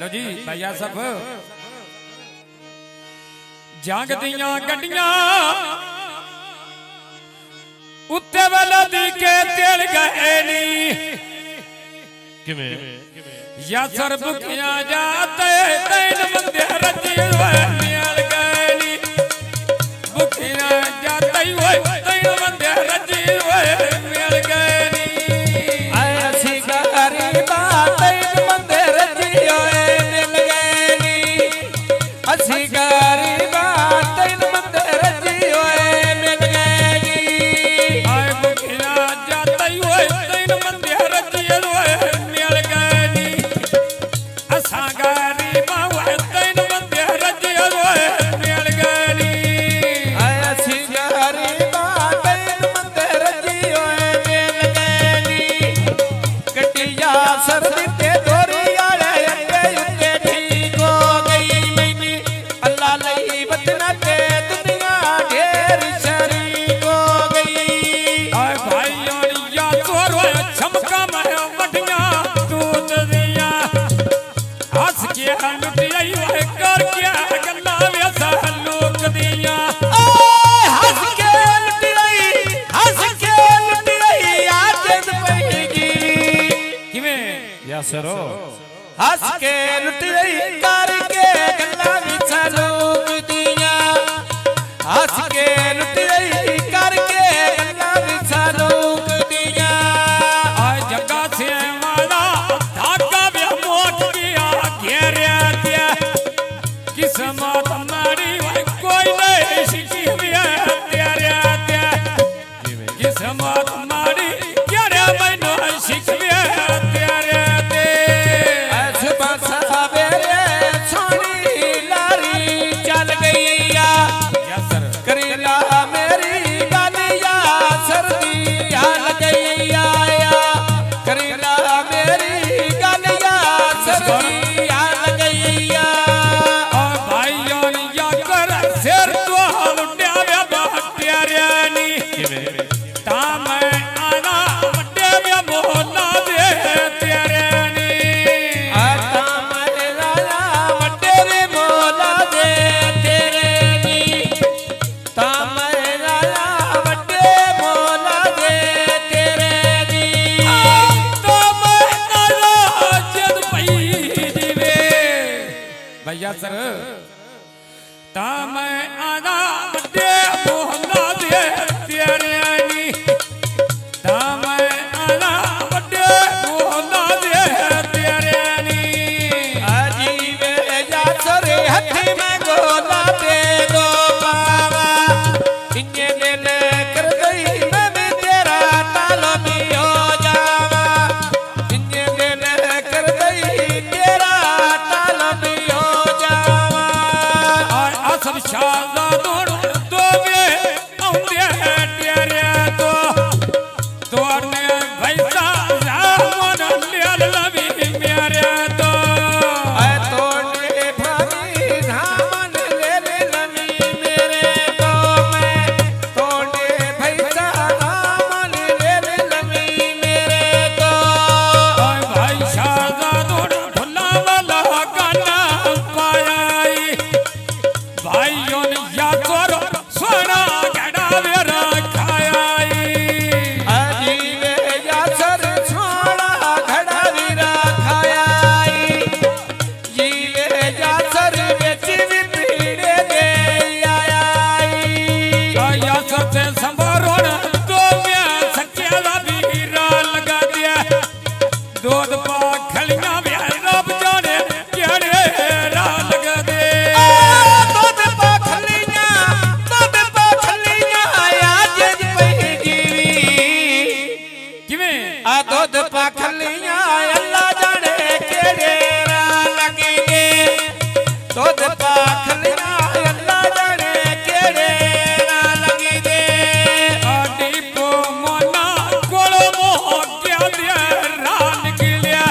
लो जी भैया सब जंग दियां गड्डियां उत्ते वाला दी के तेल गए नी किवें या सर बुकियां जाते तैन बंदे रजी होए मिल गए नी बुकियां जाते होए तैन बंदे रजी होए मिल गए नी ऐसी गरीबा तैन बंदे रजी होए मिल गए नी ऐसी गरीबा तैन बंदे रजी होए मिल गए नी आए बुकियां जाते होए तैन बंदे रजी होए मिल गए नी असा गरीबा होए तैन बंदे रजी होए मिल गए नी ऐसी गरीबा तैन बंदे रजी होए मिल गए नी कटिया सर्दी ते दोरी आले अगे उते ठीक हो गई मैनी अल्लाह लई बतना के दुनिया ढेर शरीक हो गई आए भाइयों या तोरो चमका मैं मटिया दूध दिया हंस के लुटियाई होए कर के गल्ला वैसा लोक दिया हंस के लुटियाई आजद पईगी किवें या सरो हंस के लुटियाई करके गल्ला विच लोक दिया हंस के लुटियाई करके गल्ला विच लोक दिया आए जग्गा से मारा धागा वे मोट गया घेरे दिया किस्मत मारी होए कोई नहीं शिकी वे तेरे दिया किस्मत मारी तेरे मैनो शिकवे तेरे दे ऐसे बसा बेरे सोनी लारी चल गई या यसर करीला मेरी गालिया सर्दी हाल गई आया करीला मेरी गालिया सर्दी हाल गई और भाइयों ने या कर सिर तो लुटिया वे तेरे नी किवें ताम आना वड्डे वे मोहल्ला दे तेरे नी आता मेरा वड्डे रे मोला दे तेरे नी ता मेरा वड्डे मोला दे तेरे नी तो मैं नारा जद पई दिवे भैया सर ता मैं आना वड्डे मोहल्ला दे तेरे नी ता मैं आना वड्डे मोहल्ला दे तेरे नी अजीबे जा सरे हथी में गोला दे दो पावा इन्ने दिल कर गई मैं भी तेरा तालो भी हो जावा इन्ने दिल कर गई तेरा तालो भी हो जावा और असब शादा दो वे औंदे तेरे तो तोरने भैसा रामन लेल लवी मेरे तो ऐ तोड़े भाभी धामन ले ले लमी मेरे को मैं तोड़े भैसा धामन ले ले लमी मेरे को और भाई शादा ढुला वाला गाना पायाई भाइयों ने या तोरो सोना गड़ा वे रखायाई अजीबे या सर छोड़ा घड़ा वीरा खायाई जीवे या सर बेच भी पीड़े दे आयाई या सते संभरोण तो मैं सकेला बीरा लगा दिया दूध पा खलियां वे रब जाने केड़े रा लगा दे दूध पाखलियां आजद पईगी किवें आ दूध पाखलियां अल्लाह जाने केड़े रा लगेगे दूध पाखलियां अल्लाह जाने केड़े रा लगेगे आडी पो मोना कोलो मोह क्या दे रा निकलिया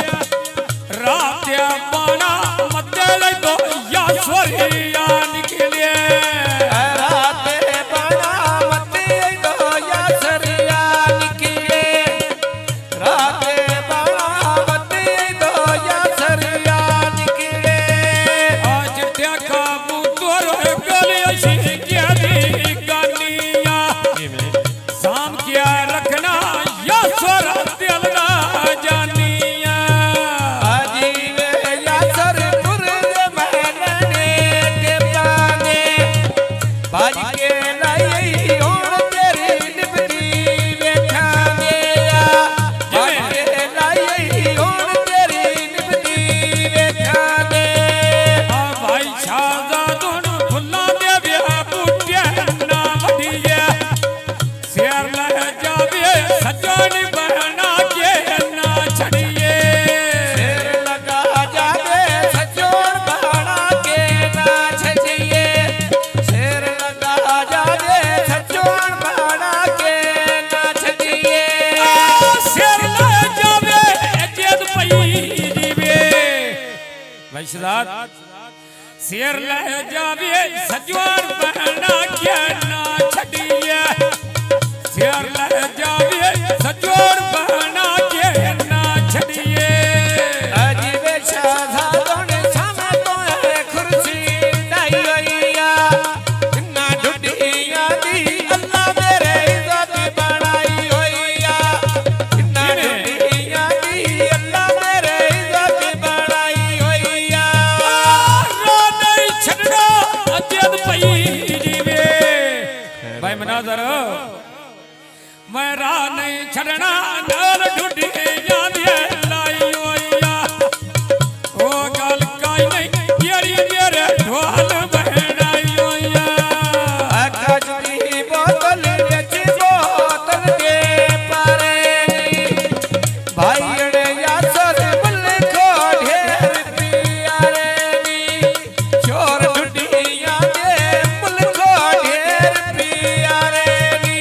रात बाणा मते ले दो या सोरिया निकलिया राते बड़ा मते दो या सरिया निकले राते बड़ा मते दो या सरिया निकले वैश्यनाथ शेर ले जावे सजवार बहना क्या ना छड़िए शेर ले जावे सजवार बहना क्या ना छड़िए अजीबे शाहजादों सामे तो है कुर्सी डाई होइया ना ढूंढिया दी अल्लाह मेरे इज्जत बनाई होइया ना ढूंढिया दी अल्लाह मेरे इज्जत बनाई होइया रो नहीं छड़ना अजद पई जीवे भाई मनाजर मैं राह नहीं छड़ना नाल ढूंढिए याद लाई होइया ओ गल काई नहीं तेरी मेरे ढोल बहनाई होइया आकाश दी बोतल विच बोतल दे पारे भाई अड़े यासर बुल खो ढेर पियारे नी चोर ढूंढिया दे बुल खो ढेर पियारे नी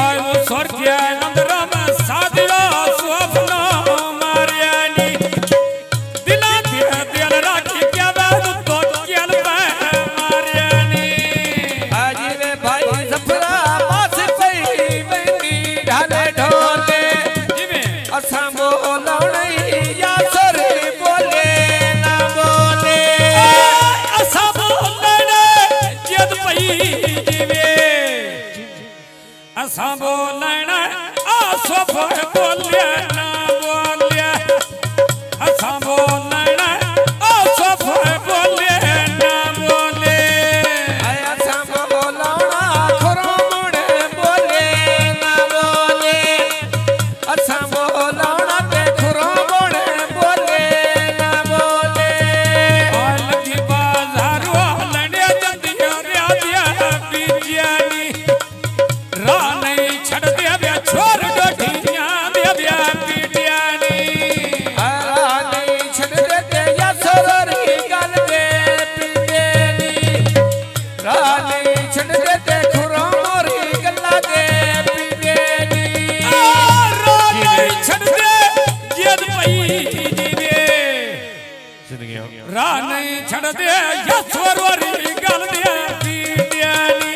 आय वो स्वर्ग के अंदर में सादिया सुपना मारिया नी दिला दिया दिल राखी क्या बात तो कियल मारिया नी आजीवे भाई सफरा पास पई बंदी ढाले ढोले जिमे असां बोलौ नहीं यासर बोले ना बोले असा बोलने जद पई जीवे असा बोलना आ सब बोलिया ना बोलिया असा बोलना आ सब बोलिया ना बोले आया साम बोलौना खुरो मुड़े बोले ना बोले असां बोलौना ते खुरो मुड़े बोले ना बोले लगी बाजारो लड़े जंदिया रिया बीजियानी राह नहीं छड़ दे बे छोर डोठिया दे बे पीटियानी आरा नहीं छड़ देते या सरोरी गल दे पीदेनी रा नहीं छड़ देते खुरो मोरी गल्ला दे पीदेनी राह नहीं छड़ दे जद पई जीवे राह नहीं छड़ दे या छोरवरी गल दे पीटियानी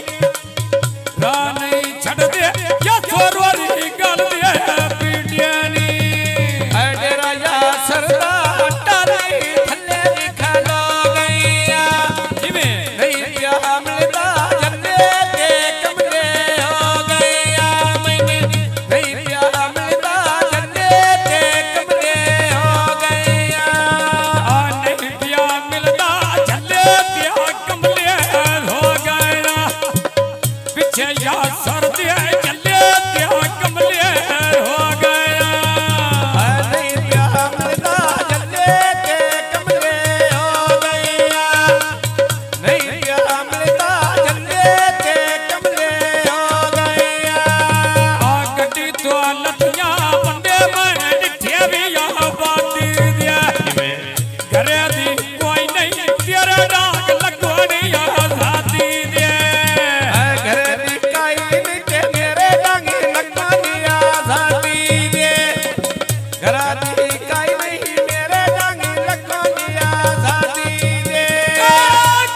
राह नहीं छड़ दे या छोरवरी गल दे पीटियानी अडेरा या सरदा टाली थल्ले लिखा लो गईया जिमें नहीं प्या मिलदा जन्ने के कमरे हो गईया मैंने नहीं प्या मिलदा जन्ने के कमरे हो गईया नहीं पिया मिलता झल्ले पिया कमले हो गया पीछे या सर दिया झल्ले पिया कमले हो गया नहीं प्या मिलदा जन्ने के कमरे हो गईया नहीं प्या मिलदा जन्ने के कमरे हो गईया आ गड्डी तो लतियां बंदे मैं डिठे भी या बाती दिया घरे दी कोई नहीं तेरे डाक लगवानी आजादी दे घर दी काई के मेरे डांगी लगवानी आजादी दे घर दी काई नहीं मेरे डांगी लगवानी आजादी दे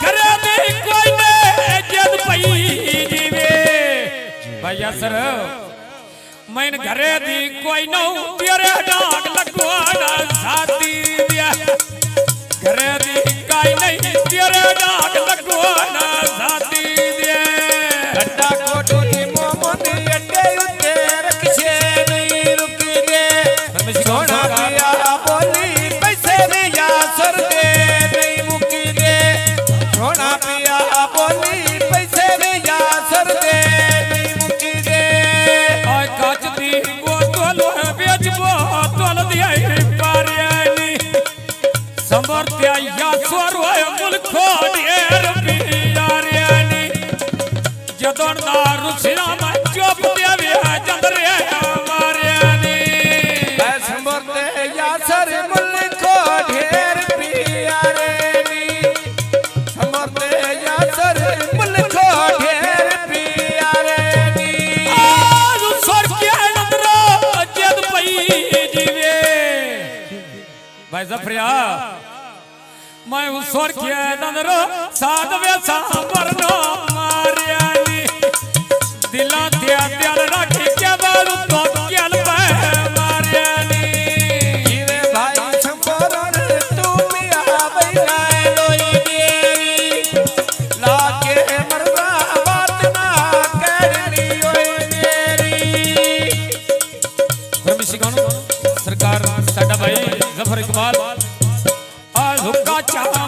घरे दी कोई ने जद पई जीवे भैया सर मैन घरे दी कोई नो तेरे डाक लगवाना साथी दिया घरे दी काई नहीं तेरे डाक लगवाना साथी दिया गड्ढा कोटली मोमोनी अड्डे उत्ते रखशे नहीं रुकी दे सोना पिया बोली पैसे भी या सर दे नहीं मुकी दे सोना पिया बोली पैसे भी या सर दे नहीं मुकी दे आय काच दी बोतल बेच बोतल दिया पारियानी समर्थ्या या स्वरो मुल्क ढेर पियारियानी जदों दारू सिरा में चुप देवे जंदरे मारियानी समरते या सर मुल्क को ढेर पियारे नी समरते या सर मुल्क को ढेर पियारे नी आज स्वर्ग के अंदर जद पई जीवे भाई जफरिया मैं उसर के दंदरो साधवे सांवरनो मारियानी दिला दिया दिल राखी के बालू तो केल पे मारियानी जीवे भाई संबरण तू पिया बैलाए लोई मेरी लाके मरवा बात ना करनी ओए मेरी परमिशी गानो सरकार साडा भाई जफर इकबाल आज हुक्का चाह